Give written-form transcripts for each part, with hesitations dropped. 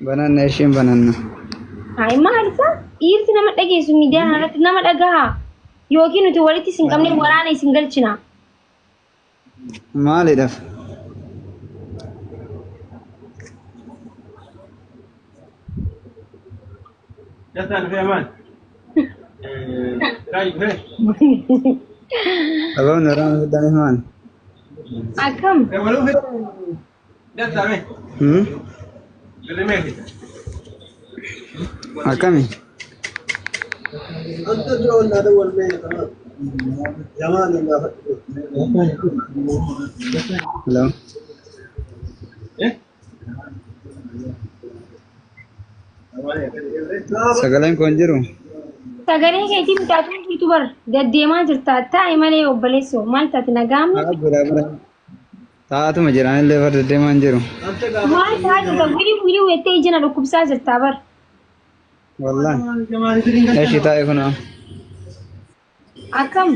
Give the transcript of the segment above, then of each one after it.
Banana ishiin bananna. Hai maal isaa? Dhiirti nama dhageessu miidiyaan irratti nama dhagaha. Yookiin nuti walitti isin qabnee waraana isin galchina. Maalidhaaf? جاتنا في امان رايق فين Abaan waraana fidanii maal? Akkam? ولو في جاتنا فين اللي ما في Akkami? أنت جو ولا دول بيت زمان الله Hello? ايه Sagaleen kun jiru? Sagalee keetii bitaatuun jirtu bar deddeemaa jirta taa'e malee obboleessu maal taate nagaamni? Haa biraa biraa. Taatuma jiraanillee farda deemaa hin jiru. أنت قاعد Maal ta'a jirta wilii weettee ijina dhukkubsaa jirta bar. Wallaahi. Eeshi taa'e kunoo. Akkam?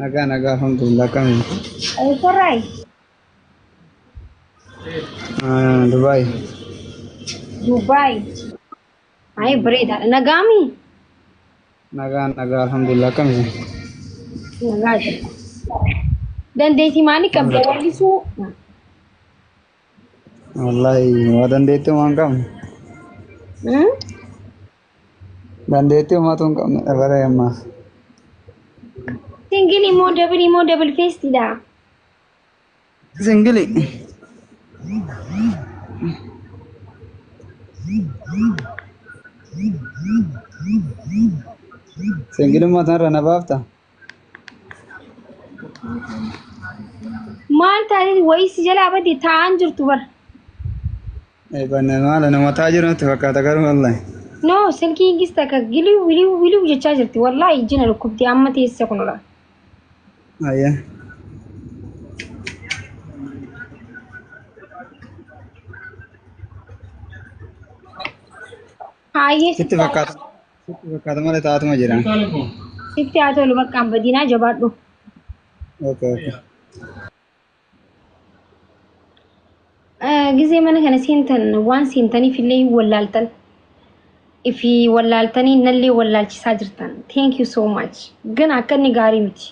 Nagaa alhamdulillah akkami? Sarraay? Dubaay. Dubaay. Ay bareedaadha. Nagaami? Nagaa alhamdulillah akkami? Nagaa jirta. Dandeettii maalii qabda wallisuu? Wallaahi waa dandeettii waan qabnu. Dandeettii uummata hin qabne dabaree ammaa. Singilii moo dabal feestidha? Singili. Singili mataan irra na baafta? Maal taatee wayii si jalaa badde taa'an jirtu bar. Banne maala nama taa jiru natti fakkaata garuu wallaahi. No silkii gista ka giliw jechaa jirti wallaahi ijjina dhukkubdi amma teessa kunula. Ayya. Haayee Sitti fakkaata malee taatuma jira. sitti haa tolu bakka badinaa jabaadhu. Okay. Gisee mana kana seentan waan seentaniif illee wallaaltan. Ifi wallaaltanii nallee wallaalchisaa jirtan. Thank you so much. Gan akka inni gaarii miti.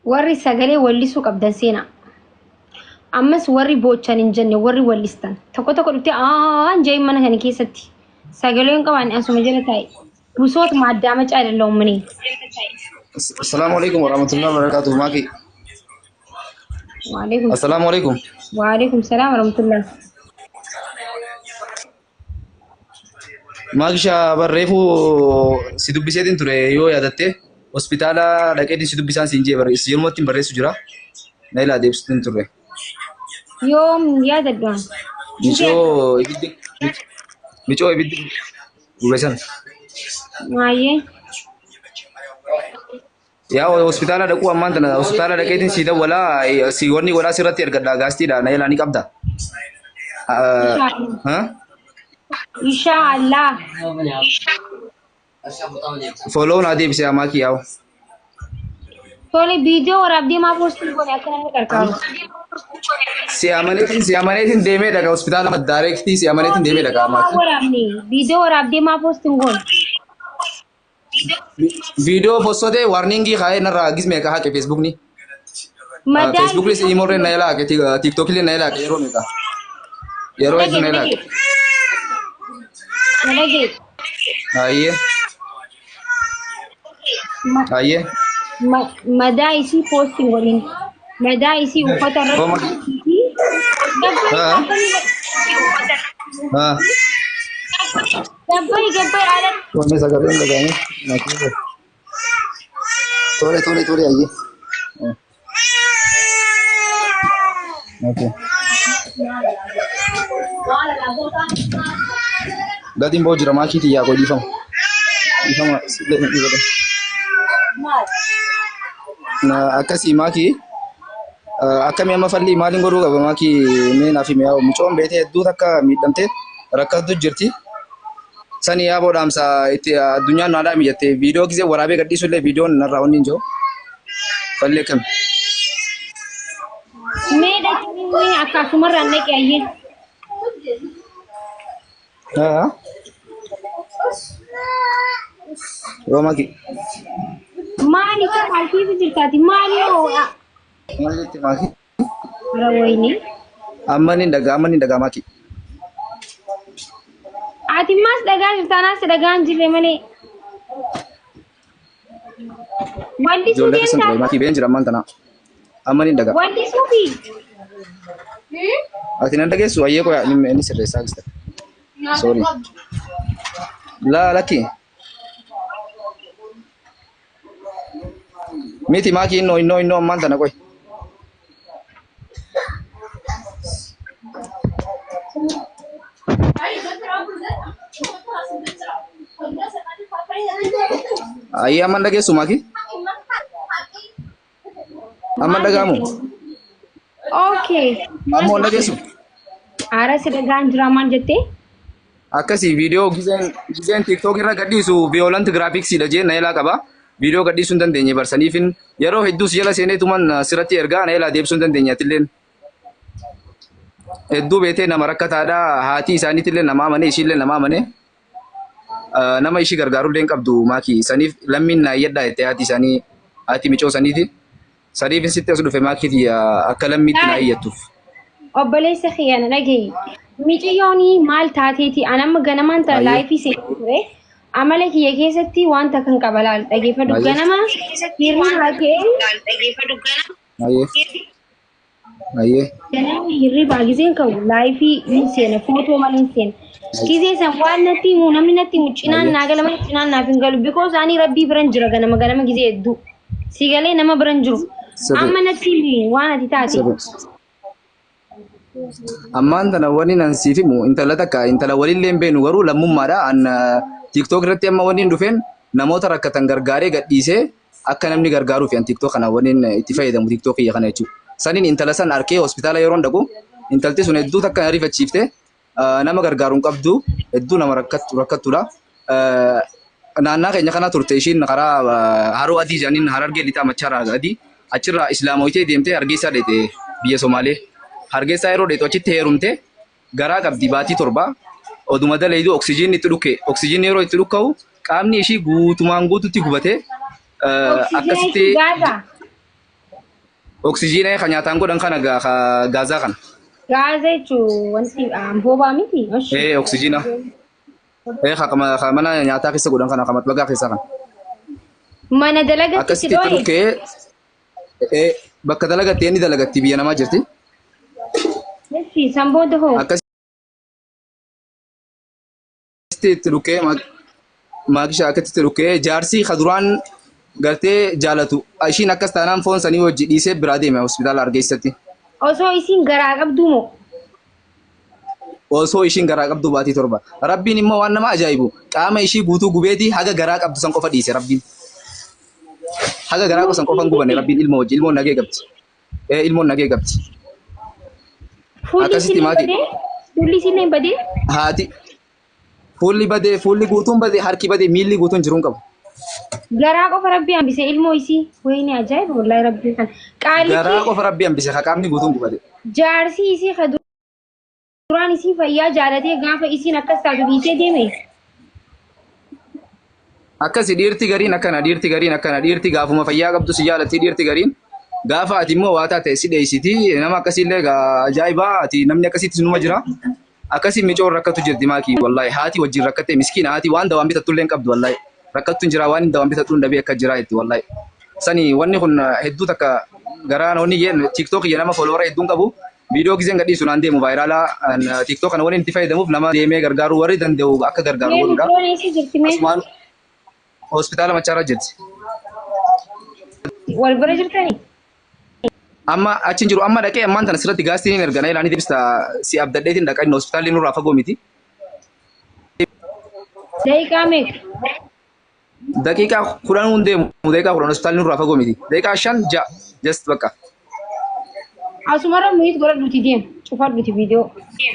Warri sagalee wallisuu qabdan seenaa. Ammas warri boochan hin jenne warri wallistan. Tokko dhuftee jee mana kana keessatti sagaleen qaban asuma jala taa'e. Busoota maaddaa macaa dalla'u mini. Assalamualaikum warahmatullahi wabarakatuh Maki. Waalaikum. Assalamualaikum. Waalaikum salam warahmatullah. Maagisha barreefu si dubbiseetiin ture yoo yaadatte hospitaala dhaqeetiin si dubbisaan siin jee barreessu yeroo ittiin barreessu jira. Na ilaa deebisitiin ture. Yoom yaadadhaan. Micoo ibiddi gubesan. Maayee. Yaa hospitaala dhaquu ammaan tana hospitaala dhaqeetiin si dawwalaa si wanni walaa sirratti ergadhaa gaastiidha na ilaa ni qabda. Inshallah. Follow na deebisee Maki yaa'u. Tole video waraabdee maa postii goone akka namni qarqaaru. Si amaneetiin deemee dhaqa hospitaala madaareektii si amaneetiin deemee dhaqa Maki. Video waraabdee maa postii goone. Video postote warning kaya narra gisme ka hake Facebook ni. Facebook ni si imorre na ila ke TikTok ni na ila ke yero meka. Yero itu na ila. Lagi. Aiye. Aiye. Madaa isi posting goone. Madaa isi uffata irratti. Gabbai ala. Wanne sagaleen lagame. Nakire. Tole aiye. Okay. Gatiin boo jira maakiitii yaa qoy dhiifama. Dhiifama dhiifama. Na akkasii maakii akkamii amma falli maaliin godhuu qaba maakii mee naaf himi yaa mucoon beetee hedduu takka miidhamtee rakkatu jirti. Sani yaa boodhaamsa itti addunyaan naadhaa mijatte viidiyoo gisee waraabee gadhiisu illee viidiyoon narraa onni hin jiru. Fallee kam. Mee dhaqni akkasumarraan dhaqi ayyee. Haa. Yoo maakii. Maali kan maaltiif jirtaati maali hoo'a? Maal jetti maakii? Rawayni. Amma ni dagaa maakii. Ati mas dagaa jirtaanaas dagaan jirre malee. Wanti Ijoollee keessa suufiin ture maakii been jira ammaan tana. Amma ni dagaa. wanti suufii. Ati nan dhageessu ayyee qoya inni sirreessaa gista. Sorry. Lakki. Miti maakii innoo ammaan tana qoy. Ayyee amman dhageessu maakii? Amman dhagaamu? Okay. Ammoo dhageessu? Aara si dagaan jira maal jettee? Akkasii viidiyoo giseen TikTok irra gadhiisu violent graphics dha jee na ilaa qaba. Viidiyoo gadhiisuu hin dandeenye barsaniifin yeroo hedduus jala seeneetuman sirratti ergaa na ilaa deebisuu hin dandeenye atilleen. Hedduu beetee nama rakkataadha haati isaaniitillee nama amane ishiillee nama amane. Nama ishii gargaarullee hin qabdu maakii saniif lammiin na iyyadhaa jettee haati isaanii haati micoo saniiti. Saniifin sitti as dhufe maakiiti akka lammiitti na iyyattuuf. Obboleessa kiyyaana dhagaye. Miciyyooni maal taateeti anamma ganamaan ta'a laayifii seenaa ture. Amala kiyya keessatti wanta kan qaba laal dhageeffadhu ganama hirriba kee. Ayyee. Ganama hirriba giseen qabu laayifii hin seena footoo malee hin seena. Gisee san waan natti himu namni natti himu cinaan naa galama cinaan naaf hin galu bikoos ani rabbii biran jira ganama gisee hedduu. Si galee nama biran jiru. Amma natti himu waan ati taate. Ammaan tana wani nan siif himu intala takka intala walillee hin beenu garuu lammummaadha an TikTok irratti amma wani hin dhufeen namoota rakkatan gargaaree gadhiisee akka namni gargaaruuf yan TikTok kana wani itti fayyadamu TikTok iyya kana jechuudha. Saniin intala san arkee hospitaala yeroo dhaqu intalti sun hedduu takka na rifachiifte nama gargaaruun qabdu hedduu nama rakkattudha. Naannaa keenya kana turte ishiin karaa haroo adii jaaniin harargee lixaa machaara adii achirraa islaamoyitee deemtee hargeysaa dheete biyya Somaalee. Hargeysaa yeroo dheetu achitti heerumte garaa qabdi baatii torba oduma daleedu oksijiinni itti dhukke oksijiinni yeroo itti dhukka'u qaamni ishii guutumaan guututti gubate akkasitti oksijiina kan nyaataan godhan kana gaazaa kana. Gaazaa jechuun wanti boobaa miti. Oksijiina. Mana nyaataa keessa godhan kana kan matbagaa keessaa kana. Mana dalagatti akkasitti itti dhukkee bakka dalagatti inni dalagatti biyya namaa jirti. Sambooda hoo. Akkasitti itti dhukkee maakisha akkasitti itti dhukkee jaarsii kaduraan gartee jaalatu ishiin akkas taanaan foon sanii wajji dhiisee biraa deeme hospitaala Hargeessatti. Osoo isiin garaa qabdu moo? Osoo ishiin garaa qabdu baatii torba. Rabbiin immoo waan nama ajaa'ibu qaama ishii guutuu gubeeti haga garaa qabdu san qofa dhiise rabbiin. Haga garaa san qofan gubane rabbiin ilmoo wajji ilmoon nagee qabdi. Ilmoon nagee qabdi. Akkasitti maatii. Fuulli isin hin badee? Haati. Fuulli badee, fuulli guutuun badee, harki badee, miilli guutuun jiruun qabu. Garaa qofa rabbi hambise ilmoo isii. Wayini ajaa'iba wallahi rabbii kan. Garaa qofa rabbi hambise qaamni guutuun gubate. Jaarsi isii duraan isii fayyaa jaalatee gaafa isiin akkas taatu dhiisee deeme. Akkasi dhiirti gariin akkana dhiirti gaafuma fayyaa qabdu si jaalatti dhiirti gariin. Gaafa ati immoo waa taate si dheessiti nama akkasiillee ajaa'ibaa ati namni akkasitti sinuma jira. Akkasii micoon rakkatu jirti maakii wallahi haati wajjin rakkattee miskiina haati waan dawaan bitatullee hin qabdu wallahi rakkattu hin jira waan hin dawaan bitattu hin dhabee akka jira jetti wallahi. Sani wanni kun hedduu takka garaan wanni jeen TikTok nama follower hedduun qabu viidiyoo giseen gadhiisu naan deemu vaayiraalaa TikTok kana wanni itti fayyadamuuf nama deemee gargaaruu warri danda'u akka gargaaru godhudha. Asumaan hospitaala Machaarraa jirti. Wal bira jirtanii? Amma achin jiru amma dhaqee ammaan tana sirratti gaastiin ergana ilaanii tibista si abdadheetiin dhaqanii hospitaalli nurraa fagoo miti. Daqiiqaa meeqa? Daqiiqaa 10 hundeemu daqiiqaa 10 hospitaalli nurraa fagoo miti. Daqiiqaa 5 6 just bakka. Asumarra muyis godhadhuuti deemu. Cufadhuuti viidiyoo.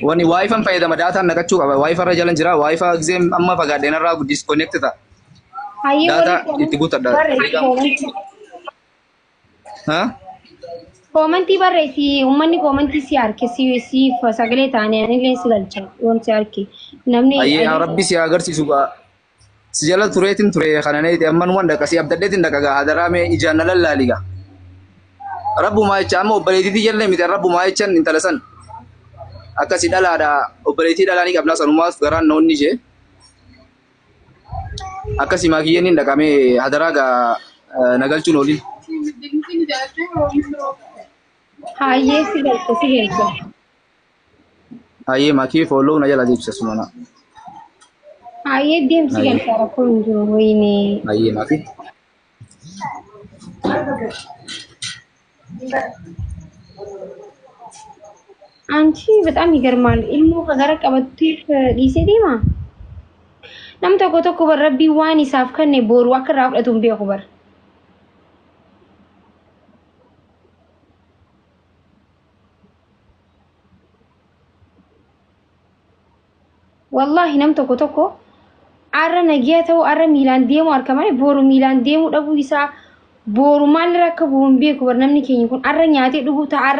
Wani waayifaan fayyadama daataan naqachuu qaba. Waayifaa irra jalan jira. Waayifaa gisee amma fagaadheen irraa disconnect ta'a. Hayyee Daataa itti guuttadha. Ha? Komantii barreessi uummanni komantii si harke si sagalee taane anillee si galcha yoon si harke namni Ayyee rabbi si agarsiisu gaa. Si jala tureetiin ture kanaaneeti amman wanda kasi abdadheetiin dhaqagaa hadaraame ijaan na lallaaliga. Rabbuma jecha amma obboleettii jallee miti rabbuma jechaan intala san. Akkasi dhalaadha obboleettii dhalaanii qabnaa sanumaaf garaan noonni ishee. Akkasi maakiyyeen hin dhaqamee hadaraagaa nagalchuun ooliin. hayyee si galcha si galcha. Ayyee maakii fooloo na jala deebisa sumana. Hayyee deemsi galcha rakkoo hin jiru wayini. Ayyee maakii. አንቺ በጣም ይገርማል። ኢልሙ ከጋራ ቀበቱፍ ዲሴ ዲማ nam tokko tokko bar rabbi waan isaaf kanne boru akka irraa fudhatuun beeku bar. Wallahi nam tokko tokko arra nagiyaa ta'u arra miilaan deemu harka malee boru miilaan deemu dhabuu isaa boru maal rakka bu'uun beeku bar namni keenya kun arra nyaatee dhuguu ta'a arra